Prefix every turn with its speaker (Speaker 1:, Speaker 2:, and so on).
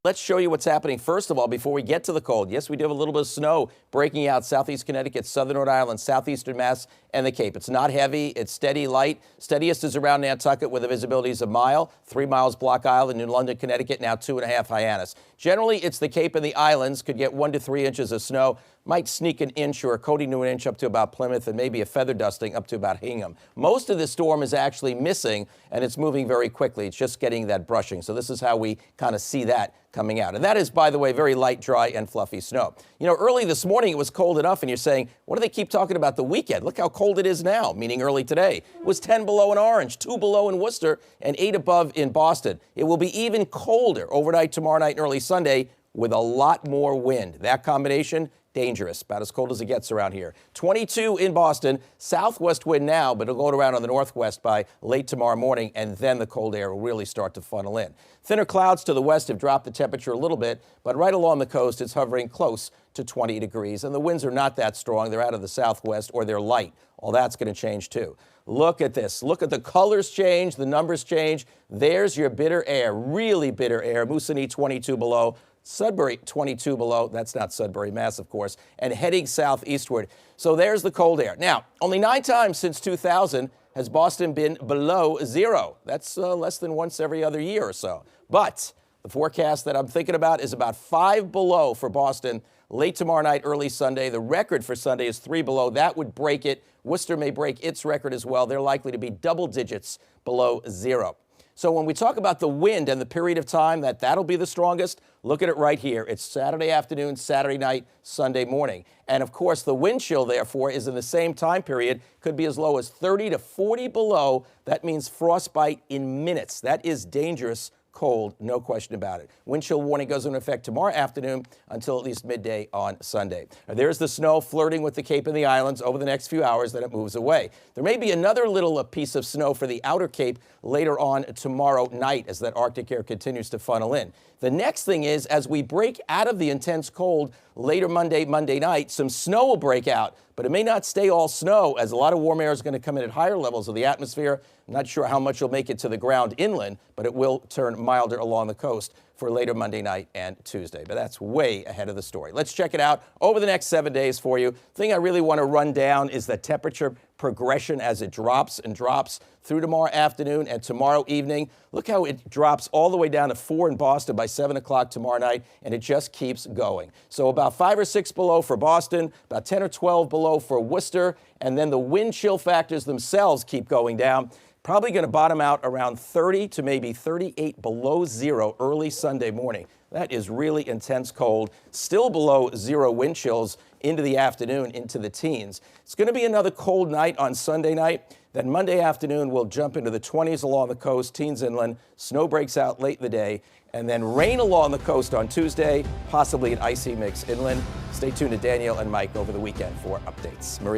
Speaker 1: Let's show you what's happening first of all before we get to the cold. Yes, we do have a little bit of snow breaking out southeast Connecticut, southern Rhode Island, southeastern Mass, and the Cape. It's not heavy. It's steady, light. Steadiest is around Nantucket where the visibility is a mile, 3 miles Block Island, New London, Connecticut, now 2.5 Hyannis. Generally, it's the Cape and the islands. Could get 1 to 3 inches of snow. Might sneak an inch or a coating to an inch up to about Plymouth and maybe a feather dusting up to about Hingham. Most of the storm is actually missing and it's moving very quickly. It's just getting that brushing. So this is how we kind of see that coming out. And that is, by the way, very light, dry, and fluffy snow. You know, early this morning it was cold enough and you're saying, what do they keep talking about the weekend? Look how cold it is now, meaning early today. It was 10 below in Orange, 2 below in Worcester, and 8 above in Boston. It will be even colder overnight tomorrow night and early Sunday with a lot more wind. That combination, dangerous, about as cold as it gets around here. 22 in Boston, southwest wind now, but it'll go around on the northwest by late tomorrow morning, and then the cold air will really start to funnel in. Thinner clouds to the west have dropped the temperature a little bit, but right along the coast, it's hovering close to 20 degrees, and the winds are not that strong. They're out of the southwest, or they're light. All that's going to change, too. Look at this. Look at the colors change, the numbers change. There's your bitter air, really bitter air. Moosonee 22 below. Sudbury 22 below, that's not Sudbury, Mass, of course, and heading southeastward. So there's the cold air. Now, only 9 times since 2000 has Boston been below 0. That's less than once every other year or so. But the forecast that I'm thinking about is about 5 below for Boston late tomorrow night, early Sunday. The record for Sunday is 3 below. That would break it. Worcester may break its record as well. They're likely to be double digits below 0. So when we talk about the wind and the period of time that'll be the strongest, look at it right here. It's Saturday afternoon, Saturday night, Sunday morning. And of course, the wind chill, therefore, is in the same time period, could be as low as 30 to 40 below. That means frostbite in minutes. That is dangerous cold, no question about it. Wind chill warning goes into effect tomorrow afternoon until at least midday on Sunday. Now, there's the snow flirting with the Cape and the islands over the next few hours, then it moves away. There may be another little piece of snow for the outer Cape later on tomorrow night as that Arctic air continues to funnel in. The next thing is, as we break out of the intense cold later Monday night, some snow will break out, but it may not stay all snow as a lot of warm air is going to come in at higher levels of the atmosphere. I'm not sure how much will make it to the ground inland, but it will turn milder along the coast for later Monday night and Tuesday. But that's way ahead of the story. Let's check it out over the next 7 days for you. The thing I really want to run down is the temperature progression as it drops and drops through tomorrow afternoon and tomorrow evening. Look how it drops all the way down to 4 in Boston by 7 o'clock tomorrow night, and it just keeps going. So about 5 or 6 below for Boston, about 10 or 12 below for Worcester, and then the wind chill factors themselves keep going down. Probably going to bottom out around 30 to maybe 38 below 0 early Sunday morning. That is really intense cold, still below 0 wind chills into the afternoon, into the teens. It's going to be another cold night on Sunday night. Then Monday afternoon, we'll jump into the 20s along the coast, teens inland. Snow breaks out late in the day, and then rain along the coast on Tuesday, possibly an icy mix inland. Stay tuned to Danielle and Mike over the weekend for updates. Marie.